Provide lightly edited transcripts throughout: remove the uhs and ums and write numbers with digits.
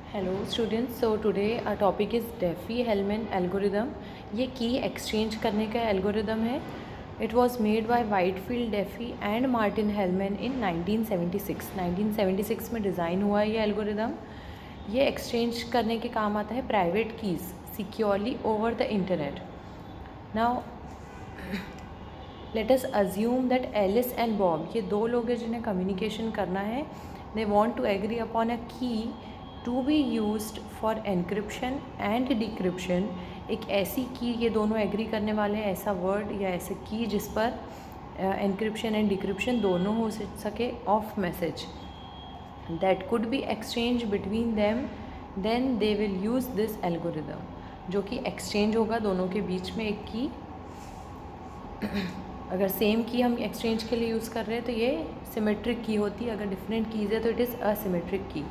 Hello students, so today our topic is Diffie Hellman algorithm. ये key exchange करने का algorithm है। It was made by Whitfield, Diffie and Martin Hellman in 1976 में design हुआ है ये एल्गोरिदम। ये एक्सचेंज करने के काम आता है private keys securely over the internet. Now let us assume that Alice and Bob, ये दो लोग हैं जिन्हें कम्युनिकेशन करना है। They want to agree upon a key to be used for encryption and decryption. एक ऐसी की, ये दोनों एग्री करने वाले हैं, ऐसा वर्ड या ऐसे की जिस पर एनक्रिप्शन एंड डिक्रिप्शन दोनों हो सके of message that could be exchange between them, then they will use this algorithm. जो कि एक्सचेंज होगा दोनों के बीच में एक की। अगर सेम की हम एक्सचेंज के लिए यूज़ कर रहे हैं तो ये सिमेट्रिक की होती है, अगर डिफरेंट कीज़ है तो it is asymmetric key.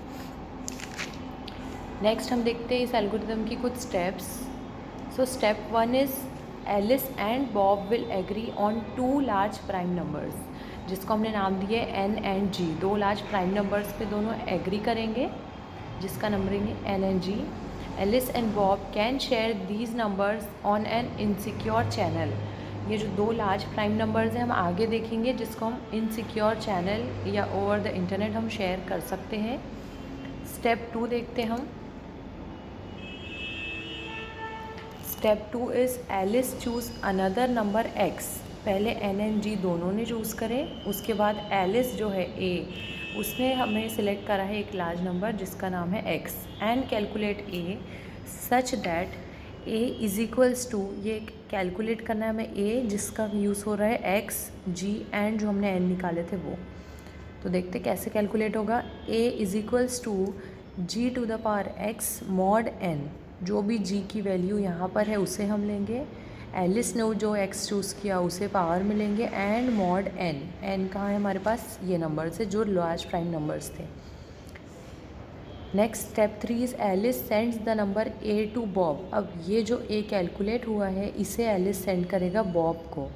Next हम देखते हैं इस एल्गोरिदम की कुछ steps. So step 1 is Alice and Bob will agree on two large prime numbers, जिसको हमने नाम दिया है एन एंड जी। दो लार्ज प्राइम नंबर्स पे दोनों एग्री करेंगे जिसका नंबरिंग है N and G. Alice and Bob can share these numbers on an insecure channel. ये जो दो लार्ज प्राइम नंबर्स हैं हम आगे देखेंगे, जिसको हम इनसिक्योर चैनल या ओवर द इंटरनेट हम शेयर कर सकते हैं। स्टेप 2 देखते हैं हम। Step 2 is Alice choose another number X. पहले एन एंड जी दोनों ने चूज़ करें, उसके बाद एलिस जो है ए, उसने हमें सिलेक्ट करा है एक लार्ज नंबर जिसका नाम है X, and calculate A such that A is equals to, ये कैलकुलेट करना है हमें ए जिसका यूज़ हो रहा है एक्स, जी एंड जो हमने एन निकाले थे वो। तो देखते कैसे कैलकुलेट होगा। A is equals to G to the power x mod N. जो भी जी की वैल्यू यहाँ पर है उसे हम लेंगे, एलिस ने जो एक्स चूज़ किया उसे पावर में लेंगे, एंड मॉड एन। एन कहाँ है हमारे पास, ये नंबर्स है जो लार्ज प्राइम नंबर्स थे। Next step 3 is Alice sends the number A to Bob. अब ये जो ए कैलकुलेट हुआ है इसे एलिस सेंड करेगा बॉब को।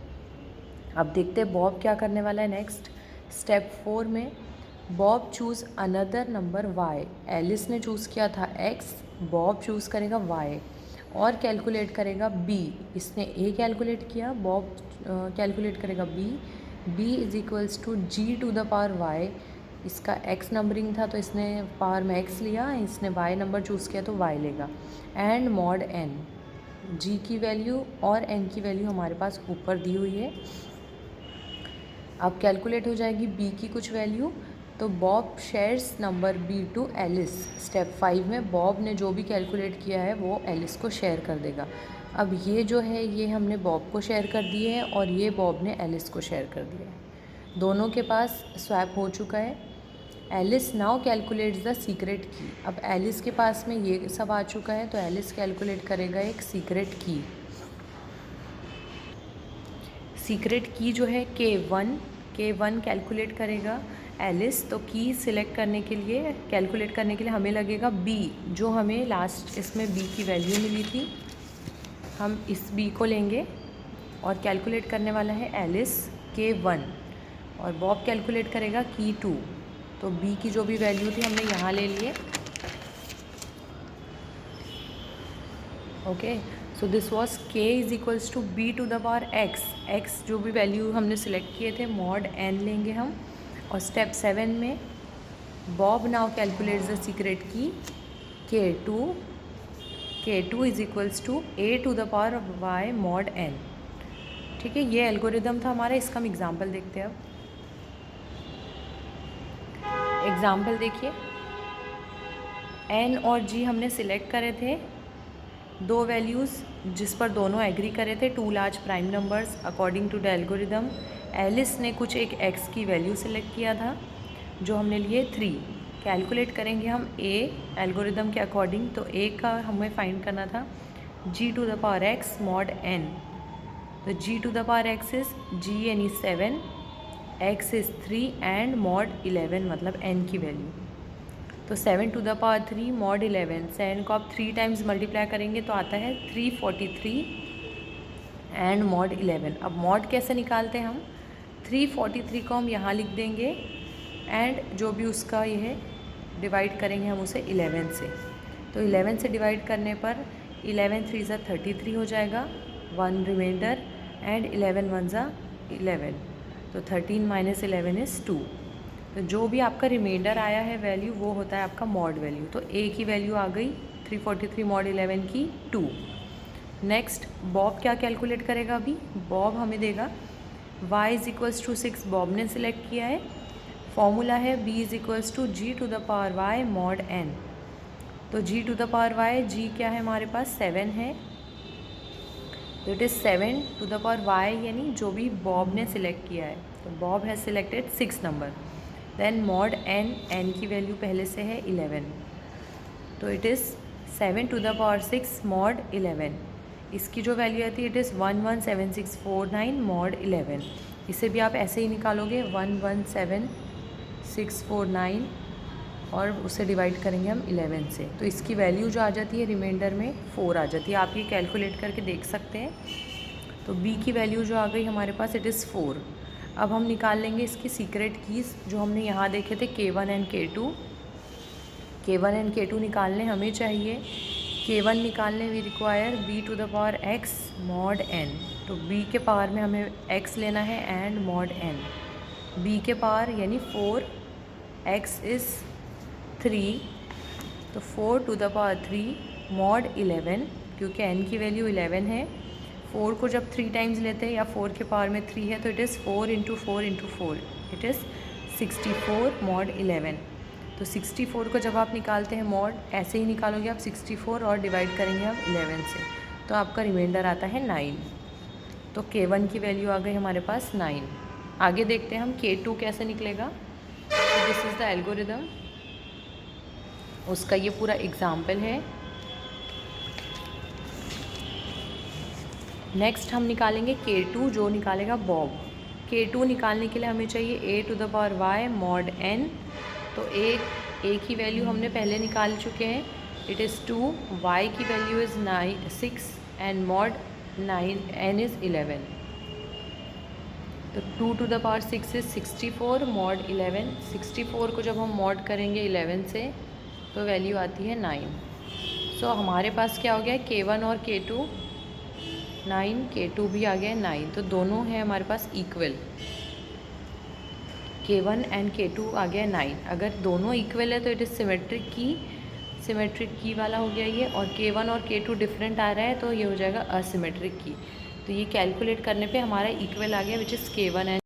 अब देखते हैं बॉब क्या करने वाला है नेक्स्ट। स्टेप 4 में Bob choose another number Y. Alice ने चूज़ किया था एक्स, बॉब चूज़ करेगा वाई और कैलकुलेट करेगा बी। इसने ए कैलकुलेट किया, बॉब कैलकुलेट करेगा B. B is equals to G to the power Y. इसका एक्स नंबरिंग था तो इसने पावर में एक्स लिया, इसने वाई नंबर चूज़ किया तो वाई लेगा, एंड मॉड एन। जी की वैल्यू और एन की वैल्यू हमारे पास ऊपर दी हुई है। अब कैलकुलेट हो जाएगी बी की कुछ वैल्यू, तो Bob shares number B to Alice. Step 5 में बॉब ने जो भी कैलकुलेट किया है वो एलिस को शेयर कर देगा। अब ये जो है ये हमने बॉब को शेयर कर दिए है और ये बॉब ने एलिस को शेयर कर दिया है। दोनों के पास स्वैप हो चुका है। Alice now calculates the secret key. अब एलिस के पास में ये सब आ चुका है तो एलिस कैलकुलेट करेगा एक सीक्रेट की। सीक्रेट की जो है K1 कैलकुलेट करेगा एलिस। तो की सिलेक्ट करने के लिए, कैलकुलेट करने के लिए हमें लगेगा B, जो हमें लास्ट इसमें B की वैल्यू मिली थी। हम इस B को लेंगे और कैलकुलेट करने वाला है एलिस K1 और बॉब कैलकुलेट करेगा की 2। तो B की जो भी वैल्यू थी हमने यहाँ ले लिए। Okay, so this was K is equals to B to the power X। X जो भी वैल्यू हमने सिलेक्ट किए थे मॉड N लेंगे हम। और स्टेप 7 में Bob now calculates the secret key K2 is equals to A to the power Y mod N। ठीक है, ये एल्गोरिदम था हमारा। इसका हम एग्जाम्पल देखते हैं। अब एग्जाम्पल देखिए, N और G हमने सिलेक्ट करे थे, दो वैल्यूज़ जिस पर दोनों एग्री करे थे, two large prime numbers according to the algorithm. Alice ने कुछ एक एक्स की वैल्यू सिलेक्ट किया था जो हमने लिए 3। कैलकुलेट करेंगे हम ए एल्गोरिदम के अकॉर्डिंग, तो ए का हमें फाइंड करना था g to the power x mod n. तो g to the power x is g यानी 7, एक्स इज़ 3 एंड मॉड 11 मतलब एन की वैल्यू। तो 7 टू द पावर 3 मॉड 11, 7 को आप 3 टाइम्स मल्टीप्लाई करेंगे तो आता है 343 एंड मॉड 11। अब मॉड कैसे निकालते हैं हम, 343 को हम यहाँ लिख देंगे एंड जो भी उसका ये है डिवाइड करेंगे हम उसे 11 से। तो 11 से डिवाइड करने पर 11 3 ज़ा 33 हो जाएगा, 1 रिमाइंडर, एंड 11 1 ज़ा 11, तो 13 माइनस 11 इज़ 2। तो जो भी आपका रिमाइंडर आया है वैल्यू वो होता है आपका मॉड वैल्यू। तो ए की वैल्यू आ गई 343 मॉड 11 की 2। नेक्स्ट बॉब क्या कैलकुलेट करेगा? अभी बॉब हमें देगा y is equals to 6, Bob ने सिलेक्ट किया है। फॉर्मूला है b is equals to g to the power y mod n। तो g to the power y, g क्या है हमारे पास 7 है, तो it is 7 to the power y, यानी जो भी बॉब ने सिलेक्ट किया है। तो Bob has selected 6 number. Then mod n, n की वैल्यू पहले से है 11, तो it is 7 to the power 6 mod 11। इसकी जो वैल्यू आती है इट इज़ 117649 मॉड 11। इसे भी आप ऐसे ही निकालोगे 117649 और उसे डिवाइड करेंगे हम 11 से। तो इसकी वैल्यू जो आ जाती है रिमाइंडर में 4 आ जाती है। आप ये कैलकुलेट करके देख सकते हैं। तो b की वैल्यू जो आ गई हमारे पास इट इज़ 4। अब हम निकाल लेंगे इसकी सीक्रेट कीज़ जो हमने यहाँ देखे थे K1 and K2। K1 and K2 निकालने हमें चाहिए, K1 निकालने we require b to the power x mod n। तो b के पावर में हमें x लेना है एंड मॉड n। b के पावर यानी 4, x इज़ 3, तो 4 टू द पावर 3 मॉड 11, क्योंकि n की वैल्यू 11 है। 4 को जब 3 टाइम्स लेते हैं या 4 के पावर में 3 है तो it is 4 into 4 into 4, it is 64 mod 11। तो 64 को जब आप निकालते हैं मॉड, ऐसे ही निकालोगे आप 64 और डिवाइड करेंगे आप 11 से, तो आपका रिमाइंडर आता है 9। तो K1 की वैल्यू आ गई हमारे पास 9। आगे देखते हैं हम K2 कैसे निकलेगा। तो दिस इज़ द एल्गोरिदम, उसका ये पूरा एग्जाम्पल है। नेक्स्ट हम निकालेंगे K2, जो निकालेगा बॉब। K2 निकालने के लिए हमें चाहिए a to the power y mod n। तो a की वैल्यू हमने पहले निकाल चुके हैं, इट इज़ 2, y की value is 6 and mod 9 n is 11। तो 2 to the power 6 is 64 mod 11। 64 को जब हम मॉड करेंगे 11 से तो वैल्यू आती है 9। सो हमारे पास क्या हो गया K1 और K2 9, K2 भी आ गया 9, तो दोनों हैं हमारे पास इक्वल। K1 एंड K2 आ गया 9। अगर दोनों इक्वल है तो इट इज़ सिमेट्रिक की वाला हो गया ये, और K1 और K2 डिफरेंट आ रहा है तो ये हो जाएगा असिमेट्रिक की। तो ये कैलकुलेट करने पे हमारा इक्वल आ गया विच इज़ K1 एंड